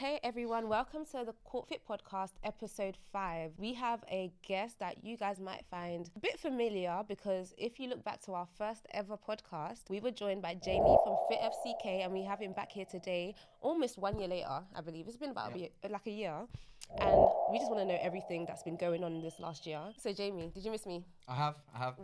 Hey everyone, welcome to the CorpFit podcast, episode 5. We have a guest that you guys might find a bit familiar because if you look back to our first ever podcast, we were joined by Jamie from FITFCK and we have him back here today, almost 1 year later, I believe. It's been about a year. And we just want to know everything that's been going on in this last year. So Jamie, did you miss me? I have.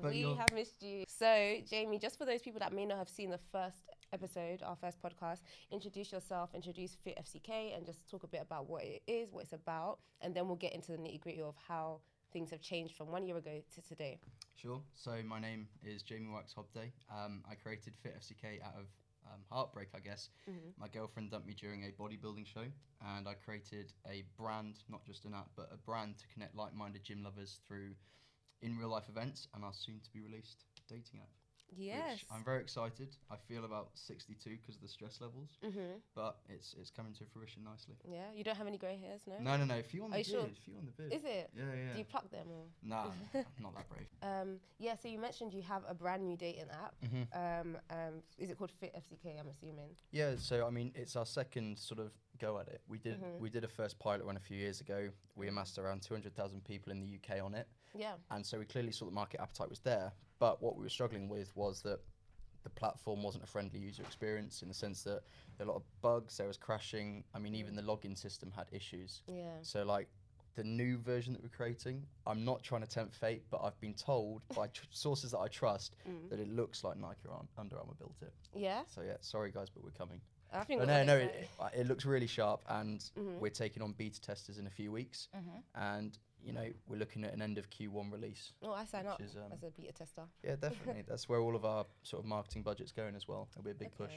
But we have missed you. So Jamie, just for those people that may not have seen the first episode, our first podcast, introduce yourself, introduce FITFCK, and just talk a bit about what it is, what it's about, and then we'll get into the nitty-gritty of how things have changed from 1 year ago to today. Sure. So my name is Jamie Wykes-Hobday. I created FITFCK out of heartbreak, I guess. My girlfriend dumped me during a bodybuilding show, and I created a brand, not just an app, but a brand to connect like-minded gym lovers through in real life events and our soon-to-be released dating app. Yes. Which I'm very excited. I feel about 62 because of the stress levels, but it's coming to fruition nicely. Yeah, you don't have any grey hairs, no? No. Few on the beard. Sure? Few on the beard. Is it? Yeah. Do you pluck them? Or? Nah, I'm not that brave. Yeah, so you mentioned you have a brand new dating app. Is it called FITFCK, I'm assuming? Yeah, so I mean, it's our second sort of go at it. We did a first pilot one a few years ago. We amassed around 200,000 people in the UK on it. Yeah. And so we clearly saw the market appetite was there. But what we were struggling with was that the platform wasn't a friendly user experience in the sense that there were a lot of bugs, there was crashing. I mean, even the login system had issues. Yeah. So like the new version that we're creating, I'm not trying to tempt fate, but I've been told by sources that I trust that it looks like Nike or Under Armour built it. Yeah? So yeah, sorry guys, but we're coming. I think it looks really sharp, and we're taking on beta testers in a few weeks, and you know we're looking at an end of Q1 release. Oh, I sign up as a beta tester. Yeah, definitely. That's where all of our sort of marketing budget's going as well. It'll be a big push.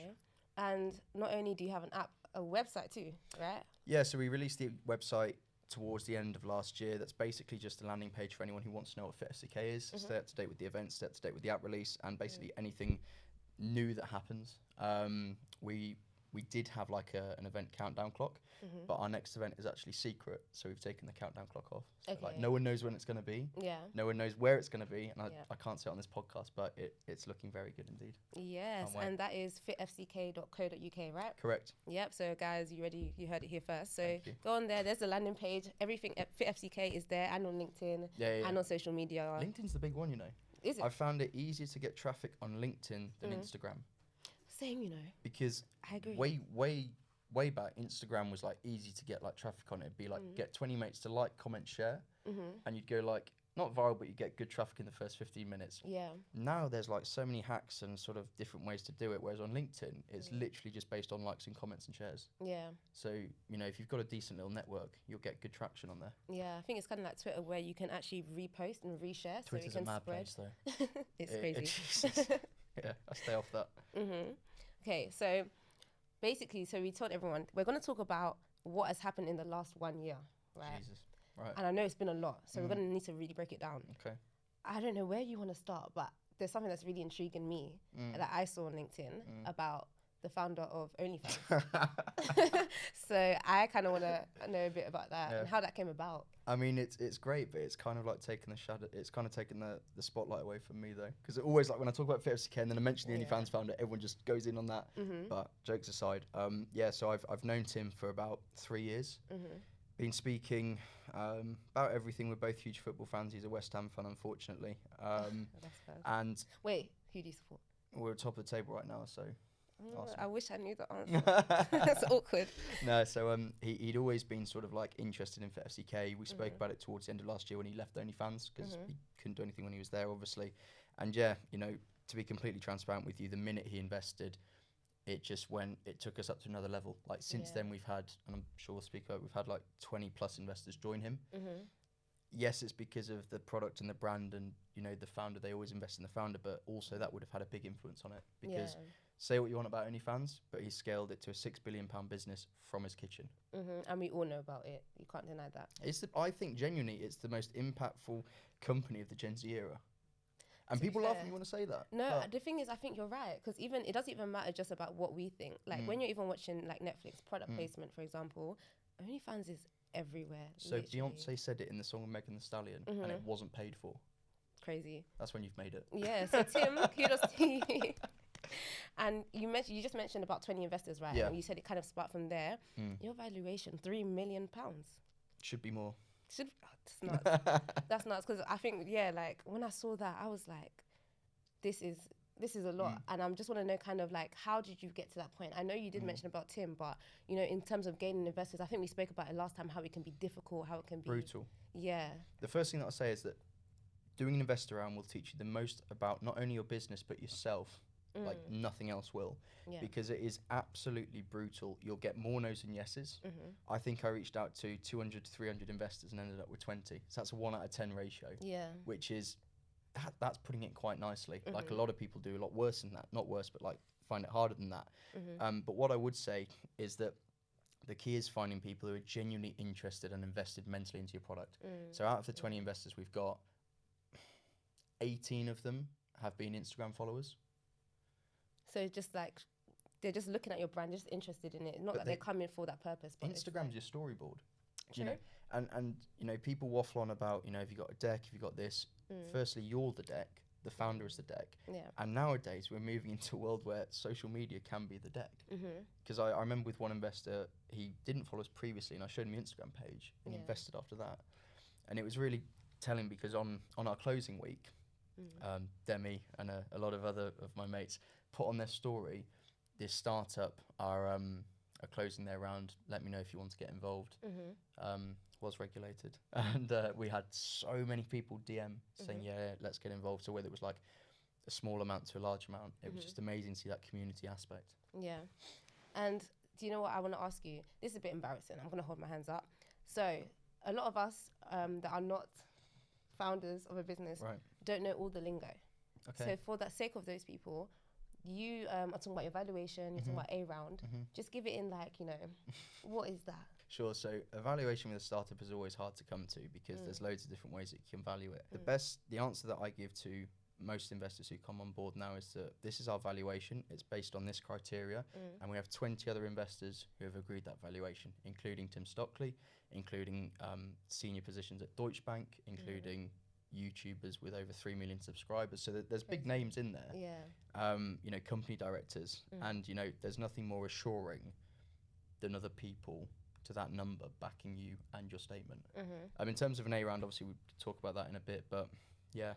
And not only do you have an app, a website too, right? Yeah, so we released the website towards the end of last year. That's basically just a landing page for anyone who wants to know what FITFCK is, stay up to date with the events, stay up to date with the app release, and basically anything new that happens. We did have like an event countdown clock, but our next event is actually secret, so we've taken the countdown clock off. So like no one knows when it's going to be. Yeah. No one knows where it's going to be, and I can't say it on this podcast, but it's looking very good indeed. Yes, and that is fitfck.co.uk, right? Correct. Yep. So guys, you ready? You heard it here first. So go on there. There's the landing page. Everything at FITFCK is there, and on LinkedIn, and on social media. LinkedIn's the big one, you know. Is it? I found it easier to get traffic on LinkedIn than Instagram. Same, you know. Because I agree. Way back, Instagram was like easy to get like traffic on it. It'd be like get 20 mates to like, comment, share, and you'd go like not viral, but you get good traffic in the first 15 minutes. Yeah. Now there's like so many hacks and sort of different ways to do it. Whereas on LinkedIn, it's literally just based on likes and comments and shares. Yeah. So you know, if you've got a decent little network, you'll get good traction on there. Yeah, I think it's kind of like Twitter where you can actually repost and reshare. Twitter's so it can a mad spread. place though. It's crazy. Yeah, I stay off that. Okay, so basically, we told everyone we're going to talk about what has happened in the last 1 year, right? Jesus, right. And I know it's been a lot, so we're going to need to really break it down. Okay. I don't know where you want to start, but there's something that's really intriguing me that I saw on LinkedIn about the founder of OnlyFans. So I kind of want to know a bit about that and how that came about. I mean, it's great, but it's kind of like taking the shadow. It's kind of taking the spotlight away from me though, because it always like when I talk about FITFCK and then I mention the OnlyFans founder, everyone just goes in on that. But jokes aside, so I've known Tim for about 3 years. Been speaking about everything. We're both huge football fans. He's a West Ham fan, unfortunately. And wait, who do you support? We're top of the table right now, so. I wish I knew the answer. That's awkward. No, so he'd always been sort of like interested in FITFCK. We spoke about it towards the end of last year when he left OnlyFans because he couldn't do anything when he was there, obviously. And yeah, you know, to be completely transparent with you, the minute he invested, it took us up to another level. Like since then we've had, and I'm sure we'll speak about, we've had like 20 plus investors join him. Yes, it's because of the product and the brand and, you know, the founder, they always invest in the founder, but also that would have had a big influence on it because say what you want about OnlyFans, but he scaled it to a £6 billion business from his kitchen. And we all know about it. You can't deny that. I think genuinely it's the most impactful company of the Gen Z era. And people laugh when you want to say that. No, the thing is, I think you're right. Because it doesn't even matter just about what we think. Like when you're even watching like Netflix product placement, for example, OnlyFans is everywhere. So literally. Beyonce said it in the song of Megan Thee Stallion and it wasn't paid for. Crazy. That's when you've made it. Yeah, so Tim, kudos to you. And you just mentioned about 20 investors, right? Yeah. And you said it kind of sparked from there. Your valuation, £3 million. Should be more. That's nuts. That's nuts, because I think, like, when I saw that, I was like, this is a lot. And I just want to know kind of like, how did you get to that point? I know you did mention about Tim, but, you know, in terms of gaining investors, I think we spoke about it last time, how it can be difficult, how it can be brutal. Yeah. The first thing that I'll say is that doing an investor round will teach you the most about not only your business, but yourself. Like nothing else will, because it is absolutely brutal. You'll get more no's than yeses. I think I reached out to 200 to 300 investors and ended up with 20. So that's a 1 out of 10 ratio, which is, that's putting it quite nicely. Like a lot of people do a lot worse than that. Not worse, but like find it harder than that. But what I would say is that the key is finding people who are genuinely interested and invested mentally into your product. So out of the 20 investors we've got, 18 of them have been Instagram followers. So just like, they're just looking at your brand, just interested in it. Not that they're coming for that purpose. But Instagram's your storyboard. True. You know, and you know, people waffle on about, you know, have you got a deck, have you got this? Firstly, you're the deck. The founder is the deck. And nowadays we're moving into a world where social media can be the deck. Because I remember with one investor, he didn't follow us previously, and I showed him the Instagram page, and he invested after that. And it was really telling, because on our closing week, Demi and a lot of other of my mates put on their story, this startup are closing their round, let me know if you want to get involved. Was regulated, and we had so many people DM saying, yeah, let's get involved. So whether it was like a small amount to a large amount, it was just amazing to see that community aspect. Yeah. And do you know what I want to ask you? This is a bit embarrassing. I'm going to hold my hands up. So a lot of us that are not founders of a business don't know all the lingo. So for the sake of those people, you are talking about your valuation, you're talking about A round. Just give it in, like, you know, what is that? Sure. So evaluation with a startup is always hard to come to, because there's loads of different ways that you can value it. The answer that I give to most investors who come on board now is that this is our valuation. It's based on this criteria, and we have 20 other investors who have agreed that valuation, including Tim Stockley, including senior positions at Deutsche Bank, including YouTubers with over 3 million subscribers. So there's big names in there. You know, company directors, and you know, there's nothing more assuring than other people to that number backing you and your statement. In terms of an A round, obviously we could talk about that in a bit, but yeah,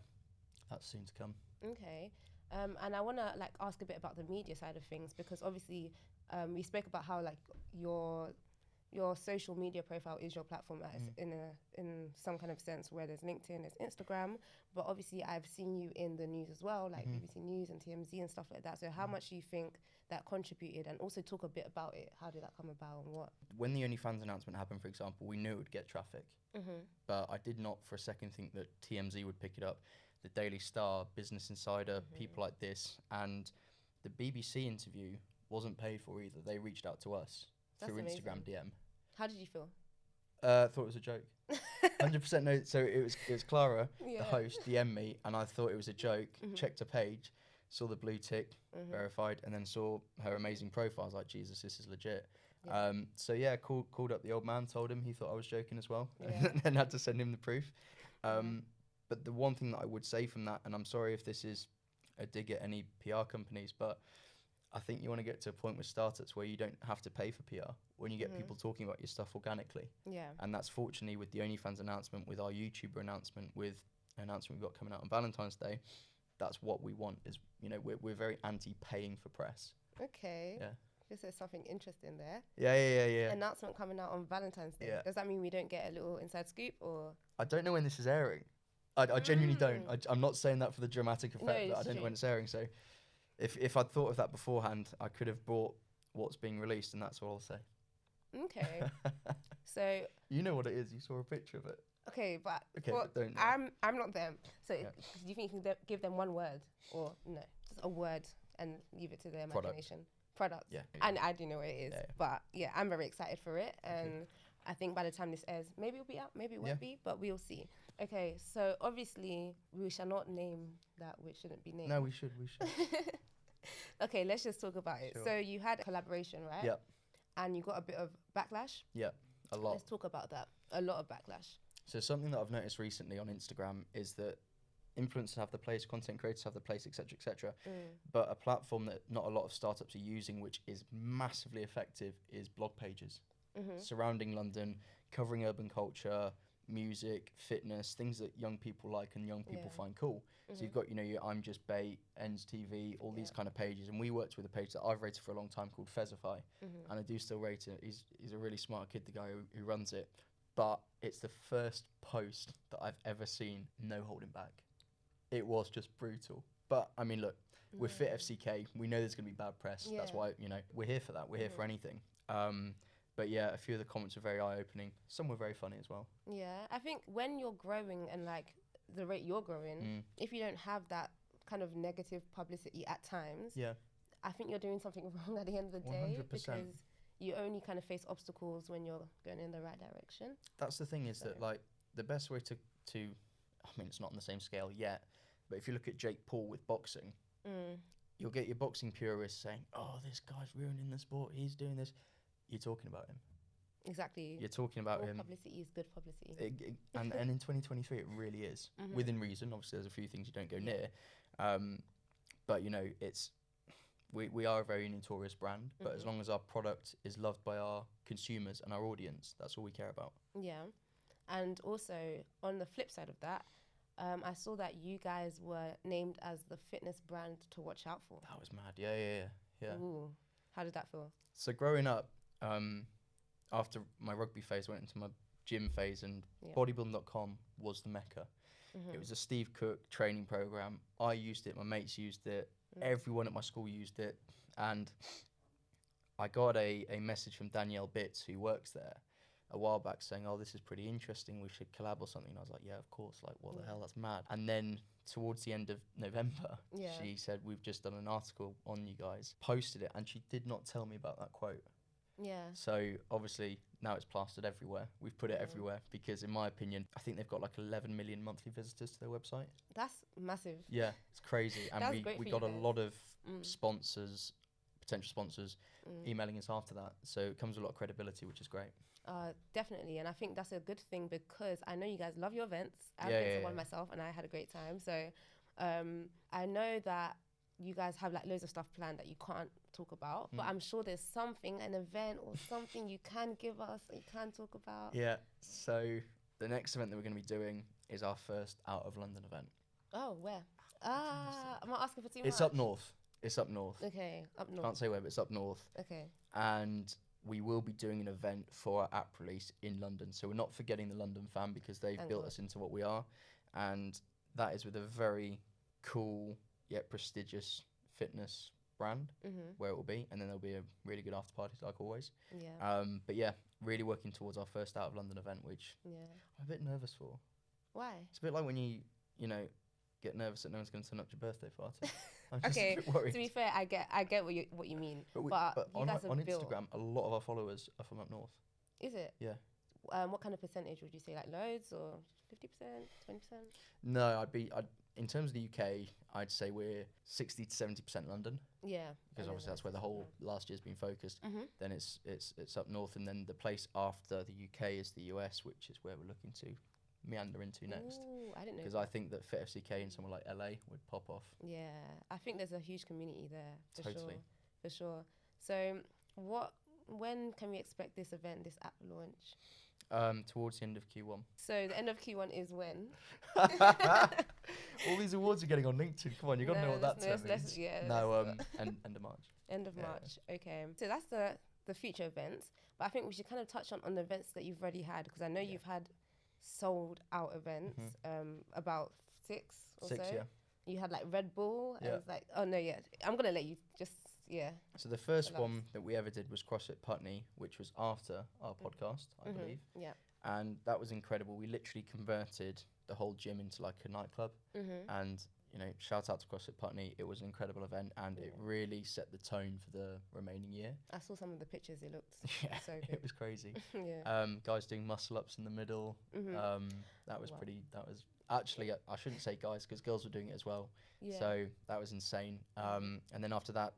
that's soon to come. Okay. And I want to like ask a bit about the media side of things, because obviously we spoke about how like your social media profile is your platform in some kind of sense, where there's LinkedIn, there's Instagram, but obviously I've seen you in the news as well, like BBC News and TMZ and stuff like that. So how much do you think that contributed, and also talk a bit about it? How did that come about, and what? When the OnlyFans announcement happened, for example, we knew it would get traffic, but I did not for a second think that TMZ would pick it up. The Daily Star, Business Insider, people like this, and the BBC interview wasn't paid for either. They reached out to us through Instagram DM. How did you feel? Thought it was a joke. 100% no. So it was Clara, the host, DM'd me, and I thought it was a joke. Checked her page, saw the blue tick, verified, and then saw her amazing profile. I was like, Jesus, this is legit. So yeah, called up the old man, told him he thought I was joking as well, and then had to send him the proof. But the one thing that I would say from that, and I'm sorry if this is a dig at any PR companies, but I think you want to get to a point with startups where you don't have to pay for PR, when you get people talking about your stuff organically. And that's fortunately with the OnlyFans announcement, with our YouTuber announcement, with an announcement we've got coming out on Valentine's Day. That's what we want, is, you know, we're very anti-paying for press. Okay. Yeah. This is something interesting there. Yeah. Announcement coming out on Valentine's Day. Does that mean we don't get a little inside scoop, or? I don't know when this is airing. I genuinely don't. I'm not saying that for the dramatic effect that I don't know when it's airing. So if I'd thought of that beforehand, I could have bought what's being released, and that's all I'll say. Okay. So you know what it is. You saw a picture of it. Okay, but don't. I'm not them. So do you think you can give them one word, or no, just a word and leave it to their imagination? Product. Yeah. And I do know what it is, but yeah, I'm very excited for it, and I think by the time this airs, maybe it'll be out, maybe it won't be, but we'll see. Okay, so obviously we shall not name that which shouldn't be named. No, we should. Okay, let's just talk about it. Sure. So you had a collaboration, right? Yep. And you got a bit of backlash? Yeah, a lot. Let's talk about that. A lot of backlash. So something that I've noticed recently on Instagram is that influencers have the place, content creators have the place, etc., etc. But a platform that not a lot of startups are using, which is massively effective, is blog pages surrounding London, covering urban culture, music, fitness, things that young people like and young people find cool. So you've got, you know, your I'm Just Bait, Ends TV, all these kind of pages. And we worked with a page that I've rated for a long time called FITFCK, and I do still rate it. He's a really smart kid, the guy who runs it. But it's the first post that I've ever seen no holding back. It was just brutal. But, I mean, look, with FITFCK, we know there's going to be bad press. That's why, you know, we're here for that. We're here for anything. But yeah, a few of the comments were very eye-opening. Some were very funny as well. Yeah, I think when you're growing and like the rate you're growing, if you don't have that kind of negative publicity at times, I think you're doing something wrong at the end of the day 100%. because you only kind of face obstacles when you're going in the right direction. That's the thing is that like the best way to I mean, it's not on the same scale yet, but if you look at Jake Paul with boxing, you'll get your boxing purists saying, "Oh, this guy's ruining the sport. He's doing this." You're talking about him. Exactly. You're talking about All him. publicity is good publicity. And in 2023, it really is. Within reason. Obviously, there's a few things you don't go near. But, you know, we are a very notorious brand. But as long as our product is loved by our consumers and our audience, that's all we care about. Yeah. And also, on the flip side of that, I saw that you guys were named as the fitness brand to watch out for. That was mad. Yeah. Ooh. How did that feel? So growing up, after my rugby phase, I went into my gym phase, and bodybuilding.com was the mecca. It was a Steve Cook training program. I used it, my mates used it, everyone at my school used it, and I got a message from Danielle Bitts, who works there, a while back saying, "Oh, this is pretty interesting, we should collab or something." And I was like, yeah, of course, like, what the hell, that's mad. And then towards the end of November, she said, "We've just done an article on you guys," posted it, and she did not tell me about that quote. Yeah. So obviously now it's plastered everywhere. We've put it everywhere because, in my opinion, I think they've got like 11 million monthly visitors to their website. That's massive. Yeah, it's crazy. And we got a lot of sponsors, potential sponsors, emailing us after that. So it comes with a lot of credibility, which is great. Definitely. And I think that's a good thing because I know you guys love your events. I've been to one myself and I had a great time. So I know that you guys have like loads of stuff planned that you can't talk about, but I'm sure there's something, an event or something you can give us, that you can talk about. Yeah. So the next event that we're going to be doing is our first out of London event. Oh, where? I'm not asking for too much. It's up north. It's up north. Okay, up north. Can't say where, but it's up north. Okay. And we will be doing an event for our app release in London. So we're not forgetting the London fan because they've built us into what we are. And that is with a very cool yet prestigious fitness brand where it will be. And then there'll be a really good after party like always. Yeah. But yeah, really working towards our first out of London event, which I'm a bit nervous for. Why? It's a bit like when you know, get nervous that no one's going to turn up to your birthday party. I'm just a bit worried. To be fair, I get what you mean. But you guys on have built. Instagram, a lot of our followers are from up north. Is it? Yeah. What kind of percentage would you say? Like loads or 50%, 20%? No, in terms of the UK, I'd say we're 60 to 70% London. Yeah. Because obviously that's where the whole last year's been focused. Then it's up north, and then the place after the UK is the US, which is where we're looking to meander into next. Ooh, I didn't know. Because I think that FITFCK in somewhere like LA would pop off. Yeah, I think there's a huge community there. Totally. For sure. So when can we expect this event, this app launch? Towards the end of Q1. So the end of Q1 is when? All these awards are getting on LinkedIn. Come on, you got to know what that term means. End of March. End of March. Okay. So that's the future events. But I think we should kind of touch on the events that you've already had, because I know you've had sold out events, about six or so. Yeah. You had like Red Bull. Yeah. And it's like, oh no, yeah. I'm gonna let you just So the first one that we ever did was CrossFit Putney, which was after our podcast, I believe. Yeah. And that was incredible. We literally converted the whole gym into like a nightclub. And, you know, shout out to CrossFit Putney. It was an incredible event, and it really set the tone for the remaining year. I saw some of the pictures. It looked so good. It was crazy. Yeah. Guys doing muscle ups in the middle. That was that was actually, I shouldn't say guys, because girls were doing it as well. Yeah. So that was insane. And then after that,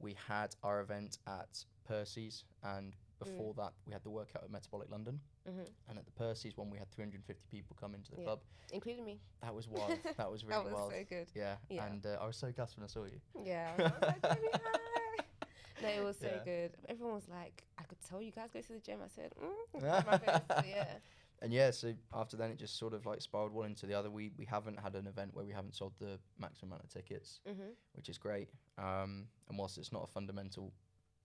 we had our event at Percy's, and Before that, we had the workout at Metabolic London. And at the Percy's one, we had 350 people come into the club. Including me. That was wild. That was really wild. That was so good. Yeah. And I was so gassed when I saw you. Yeah. I was like, Jamie, hi. No, it was so good. Everyone was like, I could tell you guys go to the gym. I said, my face. So, yeah. And so after then, it just sort of like spiraled one into the other. We haven't had an event where we haven't sold the maximum amount of tickets, which is great. And whilst it's not a fundamental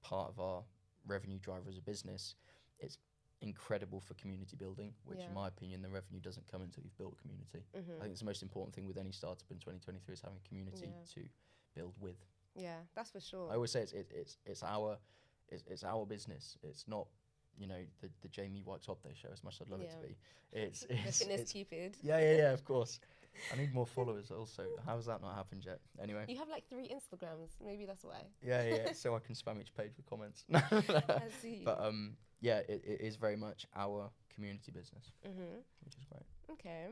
part of our revenue driver as a business, it's incredible for community building, which in my opinion, the revenue doesn't come until you've built a community. I think it's the most important thing with any startup in 2023 is having a community to build with. Yeah, that's for sure. I always say it's our business. It's not, you know, the Jamie Wykes-Hobday show, as much as I'd love it to be. It's fitness Cupid. Yeah, of course. I need more followers also. How has that not happened yet? Anyway. You have like 3 Instagrams. Maybe that's why. Yeah. So I can spam each page with comments. I see. But it is very much our community business, which is great. Okay.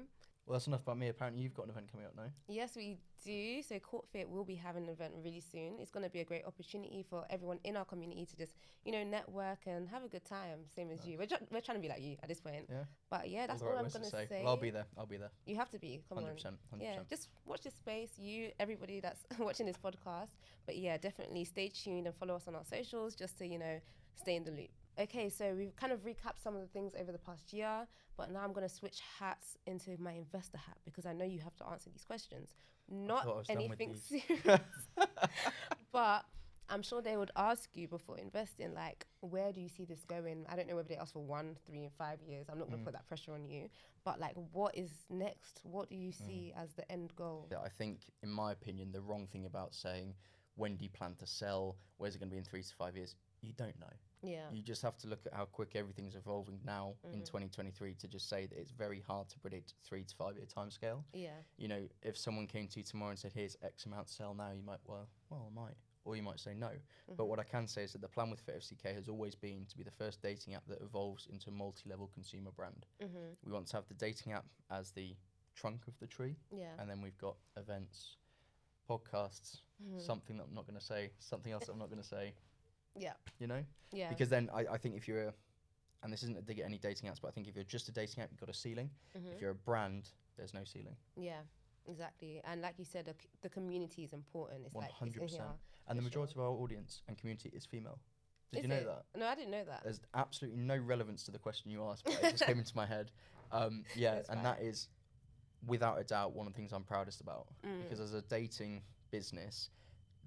Well, that's enough about me. Apparently, you've got an event coming up now. Yes, we do. So CorpFit will be having an event really soon. It's going to be a great opportunity for everyone in our community to just, you know, network and have a good time. Same as you. We're trying to be like you at this point. Yeah. But yeah, that's all I'm going to say. Well, I'll be there. You have to be. Come 100%, on. 100%. Yeah, just watch this space. Everybody that's watching this podcast. But yeah, definitely stay tuned and follow us on our socials just to, you know, stay in the loop. Okay, so we've kind of recapped some of the things over the past year, but now I'm going to switch hats into my investor hat because I know you have to answer these questions. Not anything serious, but I'm sure they would ask you before investing, like, where do you see this going? I don't know whether they ask for 1, 3, and 5 years. I'm not going to put that pressure on you, but like, what is next? What do you see as the end goal? I think, in my opinion, the wrong thing about saying, when do you plan to sell? Where's it going to be in 3 to 5 years? You don't know. Yeah. You just have to look at how quick everything's evolving now in 2023 to just say that it's very hard to predict 3 to 5 year timescale. Yeah. You know, if someone came to you tomorrow and said, here's X amount to sell now, you might, well, I might. Or you might say no. But what I can say is that the plan with FITFCK has always been to be the first dating app that evolves into a multi-level consumer brand. We want to have the dating app as the trunk of the tree. Yeah. And then we've got events, podcasts, something that I'm not going to say, something else that I'm not going to say. Yeah. You know? Yeah. Because then I think if you're and this isn't a dig at any dating apps, but I think if you're just a dating app, you've got a ceiling. If you're a brand, there's no ceiling. Yeah, exactly. And like you said, the community is important. It's 100%. like it's in here, and the majority of our audience and community is female. Did is you know it? that? No, I didn't know that. There's absolutely no relevance to the question you asked, but it just came into my head. Yeah, that's and that is, without a doubt, one of the things I'm proudest about. Because as a dating business,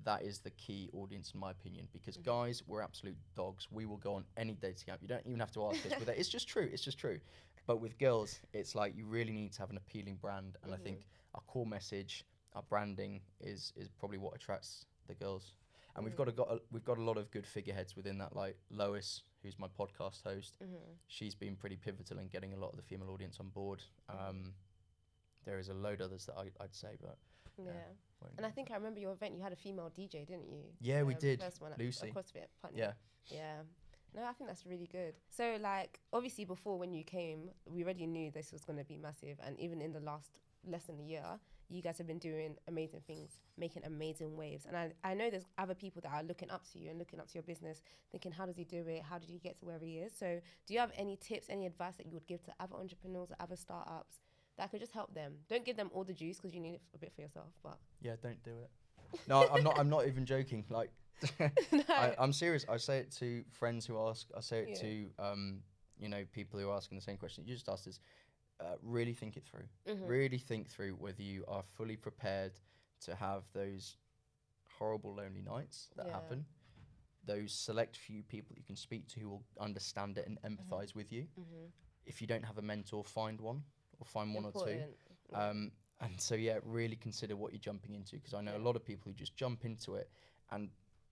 that is the key audience in my opinion, because guys, we're absolute dogs. We will go on any dating app. You don't even have to ask us, but it's just true. It's just true. But with girls, it's like you really need to have an appealing brand. And I think our core message, our branding is probably what attracts the girls. And we've got a lot of good figureheads within that, like Lois, who's my podcast host. She's been pretty pivotal in getting a lot of the female audience on board. There is a load of others that I'd say, but yeah. And I think I remember your event, you had a female DJ, didn't you? Yeah, we did. First one at Lucy. CrossFit. Yeah. Yeah. No, I think that's really good. So, like, obviously before when you came, we already knew this was going to be massive. And even in the last less than a year, you guys have been doing amazing things, making amazing waves. And I know there's other people that are looking up to you and looking up to your business, thinking, how does he do it? How did he get to where he is? So do you have any tips, any advice that you would give to other entrepreneurs or other startups that could just help them? Don't give them all the juice because you need it a bit for yourself, but yeah, don't do it. No, I'm not even joking. Like, no. I'm serious. I say it to friends who ask. I say it to you know, people who are asking the same question. You just asked us. Really think it through. Really think through whether you are fully prepared to have those horrible lonely nights that happen. Those select few people you can speak to who will understand it and empathise with you. If you don't have a mentor, find one. Or find one or two. And so, yeah, really consider what you're jumping into, because I know a lot of people who just jump into it and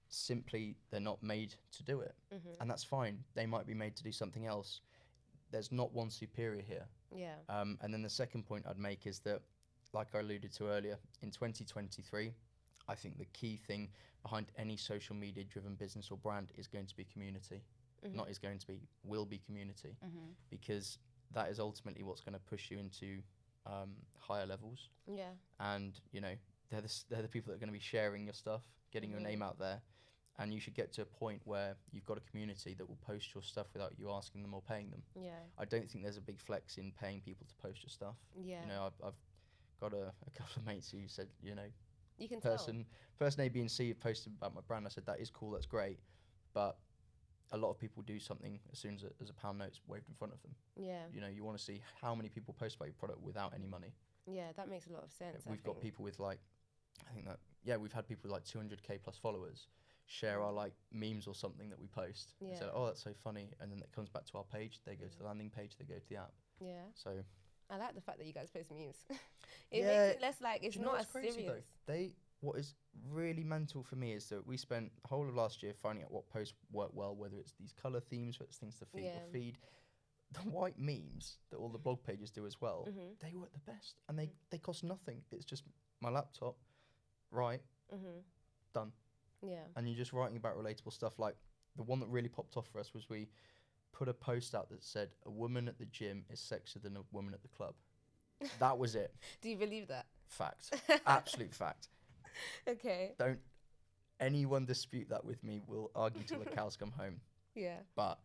simply they're not made to do it. And that's fine. They might be made to do something else. There's not one superior here. Yeah. And then the second point I'd make is that, like I alluded to earlier, in 2023, I think the key thing behind any social media driven business or brand is going to be community. Not is going to be, will be community. Because that is ultimately what's going to push you into higher levels. Yeah. And, you know, they're the people that are going to be sharing your stuff, getting your name out there. And you should get to a point where you've got a community that will post your stuff without you asking them or paying them. Yeah. I don't think there's a big flex in paying people to post your stuff. Yeah. You know, I've got a couple of mates who said, you know, You can person A, B, and C have posted about my brand. I said, that is cool, that's great. But a lot of people do something as soon as a pound note's waved in front of them. Yeah. You know, you want to see how many people post about your product without any money. Yeah, that makes a lot of sense. We've got people with like, I think that, yeah, we've had people with like 200k plus followers share our like memes or something that we post. Yeah. And say, oh, that's so funny. And then it comes back to our page. They go to the landing page. They go to the app. Yeah. So I like the fact that you guys post memes. Yeah, makes it less like, it's do you know not what's as crazy serious. though? What is really mental for me is that we spent the whole of last year finding out what posts work well, whether it's these colour themes, whether it's things to feed or feed. The white memes that all the blog pages do as well, they work the best, and they cost nothing. It's just my laptop, done. Yeah. And you're just writing about relatable stuff. Like the one that really popped off for us was we put a post out that said, a woman at the gym is sexier than a woman at the club. That was it. Do you believe that? Fact. Absolute fact. Okay. Don't anyone dispute that with me. We'll argue till the cows come home. Yeah. But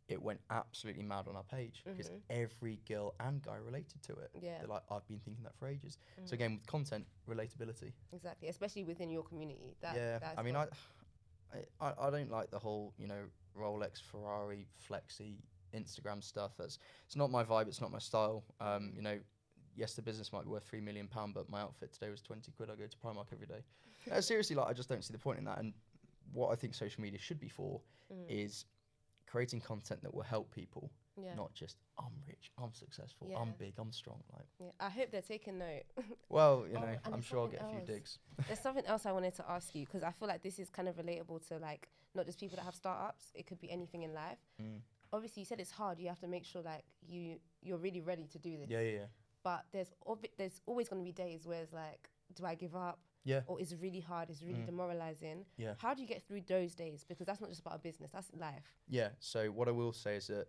it went absolutely mad on our page because every girl and guy related to it. Yeah. They're like, I've been thinking that for ages. So again, with content, relatability. Exactly, especially within your community. I mean, I don't like the whole, you know, Rolex, Ferrari, flexi, Instagram stuff. It's not my vibe. It's not my style. You know, yes, the business might be worth £3 million, but my outfit today was 20 quid. I go to Primark every day. Seriously, like, I just don't see the point in that. And what I think social media should be for is creating content that will help people, not just I'm rich, I'm successful, I'm big, I'm strong. Like, I hope they're taking note. Well, you know, I'm sure I'll get a few digs. There's something else I wanted to ask you, because I feel like this is kind of relatable to like not just people that have startups. It could be anything in life. Obviously, you said it's hard. You have to make sure like you're really ready to do this. Yeah. But there's always going to be days where it's like, do I give up? Yeah. Or it's really hard, it's really demoralizing. Yeah. How do you get through those days? Because that's not just about a business, that's life. Yeah. So what I will say is that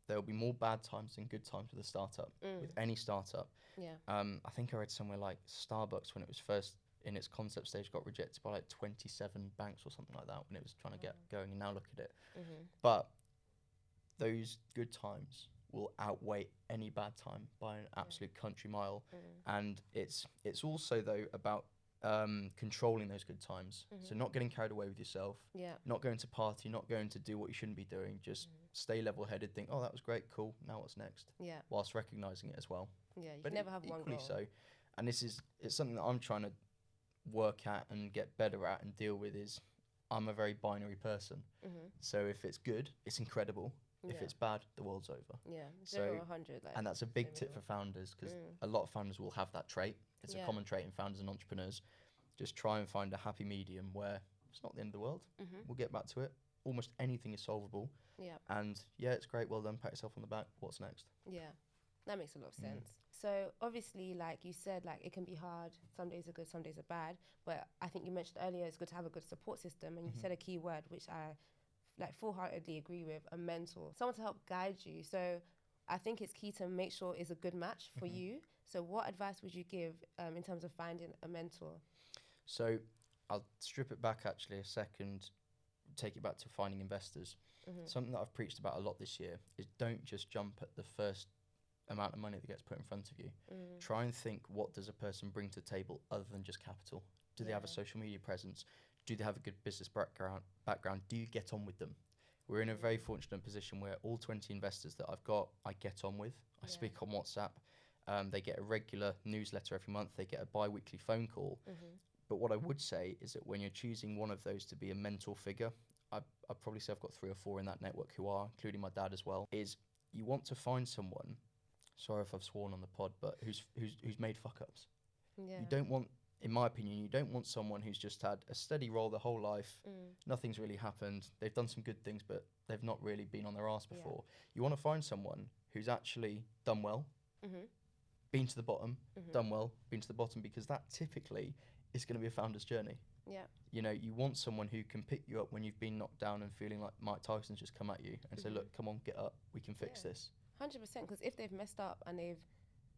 there'll be more bad times than good times with a startup, with any startup. Yeah. I think I read somewhere like Starbucks, when it was first in its concept stage, got rejected by like 27 banks or something like that when it was trying to get going, and now look at it. But those good times will outweigh any bad time by an absolute country mile. And it's also though about controlling those good times. So not getting carried away with yourself, not going to party, not going to do what you shouldn't be doing, just stay level-headed, think, oh, that was great, cool, now what's next? Whilst recognizing it as well. You can never have one goal. So, and it's something that I'm trying to work at and get better at and deal with. Is I'm a very binary person. So if it's good, it's incredible. If it's bad, the world's over. 0 or 100. Like, and that's a big tip for founders, because a lot of founders will have that trait. It's a common trait in founders and entrepreneurs. Just try and find a happy medium where it's not the end of the world. We'll get back to it. Almost anything is solvable. And it's great. Well done. Pat yourself on the back. What's next? That makes a lot of sense. So obviously, like you said, like it can be hard. Some days are good, some days are bad. But I think you mentioned earlier, it's good to have a good support system. And you said a key word, which I like full-heartedly agree with, a mentor, someone to help guide you. So I think it's key to make sure it's a good match for you. So what advice would you give in terms of finding a mentor? So I'll strip it back actually a second, take it back to finding investors. Something that I've preached about a lot this year is don't just jump at the first amount of money that gets put in front of you. Try and think, what does a person bring to the table other than just capital? Do they have a social media presence? Do they have a good business background? Do you get on with them? We're in a very fortunate position where all 20 investors that I've got, I get on with. I speak on WhatsApp. They get a regular newsletter every month. They get a bi-weekly phone call. But what I would say is that when you're choosing one of those to be a mentor figure, I'd probably say I've got 3 or 4 in that network who are, including my dad as well, is you want to find someone, sorry if I've sworn on the pod, but who's made fuck-ups. You don't want, in my opinion, you don't want someone who's just had a steady roll their whole life, nothing's really happened, they've done some good things, but they've not really been on their arse before. You want to find someone who's actually done well, been to the bottom, done well, been to the bottom, because that typically is going to be a founder's journey. You know, you want someone who can pick you up when you've been knocked down and feeling like Mike Tyson's just come at you and say, look, come on, get up, we can fix this. 100%, because if they've messed up and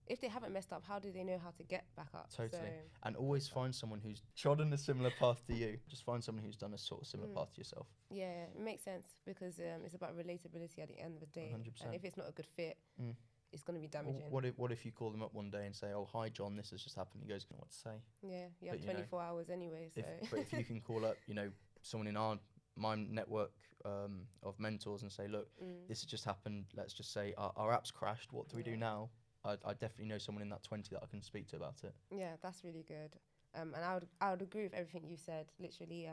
if they haven't messed up, how do they know how to get back up? Totally. So, And always find someone who's trodden a similar path to you. Just find someone who's done a sort of similar path to yourself. yeah, it makes sense because it's about relatability at the end of the day. 100%. And if it's not a good fit, it's going to be damaging. What if you call them up one day and say, "Oh, hi, John, this has just happened." He goes, "You know what to say?" Yeah, you have 24 hours anyway. So. But if you can call up, someone in my network of mentors and say, "Look, this has just happened. Let's just say our app's crashed. What do we do now?" I definitely know someone in that 20 that I can speak to about it. Yeah, that's really good. And I would agree with everything you said. Literally,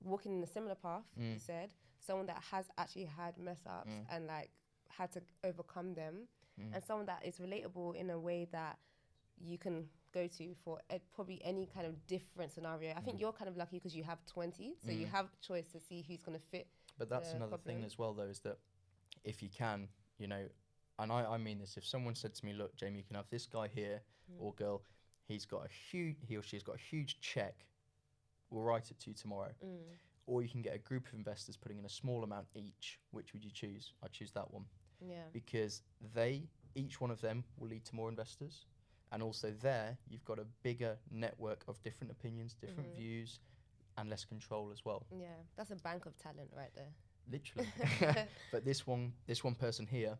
walking in a similar path, you said, someone that has actually had mess ups and like had to overcome them, and someone that is relatable in a way that you can go to for probably any kind of different scenario. I think you're kind of lucky because you have 20, so you have choice to see who's going to fit. But that's another thing as well, though, is that if you can, and I mean this, if someone said to me, "Look, Jamie, you can have this guy here or girl, he or she's got a huge check, we'll write it to you tomorrow." Or you can get a group of investors putting in a small amount each. Which would you choose? I'd choose that one. Yeah. Because each one of them will lead to more investors. And also you've got a bigger network of different opinions, different views, and less control as well. Yeah, that's a bank of talent right there. Literally. But this one person here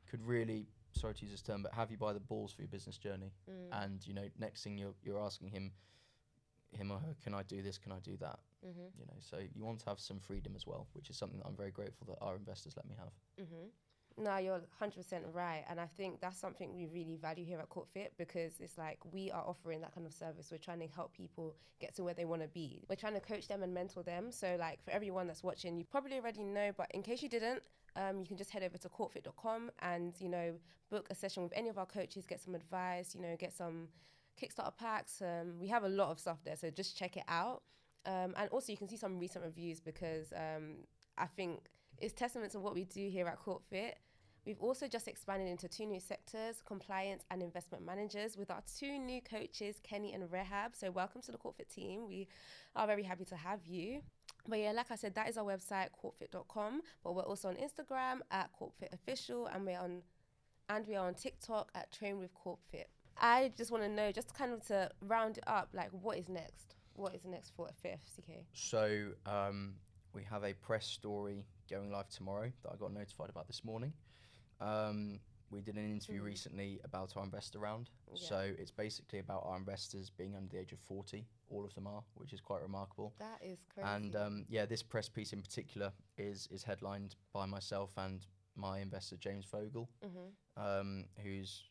could really, sorry to use this term, but have you by the balls for your business journey. And, next thing you're asking him or her, can I do this? Can I do that? So you want to have some freedom as well, which is something that I'm very grateful that our investors let me have. No, you're 100% right. And I think that's something we really value here at CorpFit, because it's like we are offering that kind of service. We're trying to help people get to where they want to be. We're trying to coach them and mentor them. So like for everyone that's watching, you probably already know, but in case you didn't, you can just head over to corpfit.com and, book a session with any of our coaches, get some advice, get some Kickstarter packs. We have a lot of stuff there, so just check it out. And also you can see some recent reviews because I think it's testament to what we do here at CorpFit. We've also just expanded into 2 new sectors, compliance and investment managers, with our 2 new coaches, Kenny and Rehab. So welcome to the CorpFit team. We are very happy to have you. But yeah, like I said, that is our website, corpfit.com. But we're also on Instagram at CorpFitOfficial, and we are on TikTok at Train with CorpFit. I just want to know, just kind of to round it up, like what is next? What is next for FITFCK? So we have a press story going live tomorrow that I got notified about this morning. We did an interview recently about our investor round. Yeah. So it's basically about our investors being under the age of 40. All of them are, which is quite remarkable. That is crazy. And this press piece in particular is headlined by myself and my investor, James Fogle, who's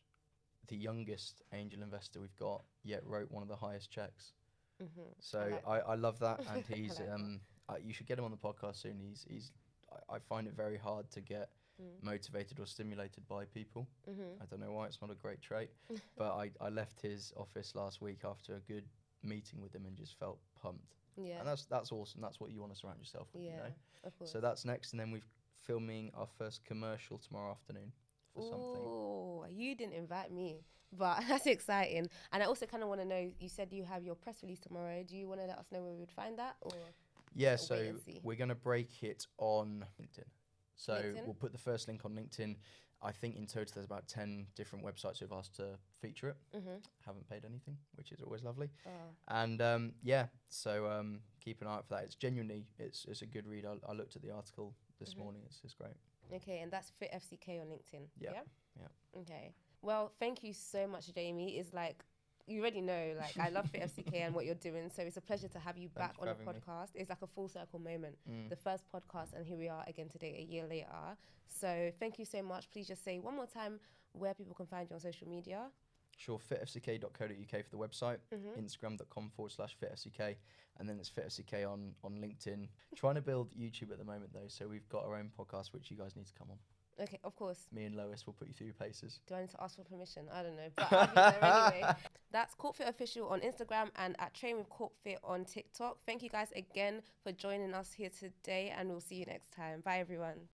the youngest angel investor we've got, yet wrote one of the highest checks. So I love that. And he's, you should get him on the podcast soon. I find it very hard to get motivated or stimulated by people. I don't know why, it's not a great trait. But I left his office last week after a good meeting with him and just felt pumped. Yeah. And that's awesome. That's what you want to surround yourself with, of course. So that's next, and then we're filming our first commercial tomorrow afternoon for something. Oh, you didn't invite me, but that's exciting. And I also kind of want to know, you said you have your press release tomorrow. Do you want to let us know where we would find that? Or yeah, so we're going to break it on LinkedIn. So we'll put the first link on LinkedIn. I think in total there's about 10 different websites who've asked to feature it. Haven't paid anything, which is always lovely. And so keep an eye out for that. It's genuinely, it's a good read. I looked at the article this morning. It's great. Okay, and that's FITFCK on LinkedIn. Yeah. Okay. Well, thank you so much, Jamie. It's like, you already know, like, I love FITFCK and what you're doing. So it's a pleasure to have you back on the podcast. It's like a full circle moment. The first podcast, and here we are again today, a year later. So thank you so much. Please just say one more time where people can find you on social media. Sure, fitfck.co.uk for the website, Instagram.com/fitfck, and then it's FITFCK on LinkedIn. Trying to build YouTube at the moment though, so we've got our own podcast which you guys need to come on. Okay, of course. Me and Lois will put you through your paces. Do I need to ask for permission? I don't know, but I'll be there anyway. That's CorpFit Official on Instagram and at Train with CorpFit on TikTok. Thank you guys again for joining us here today, and we'll see you next time. Bye, everyone.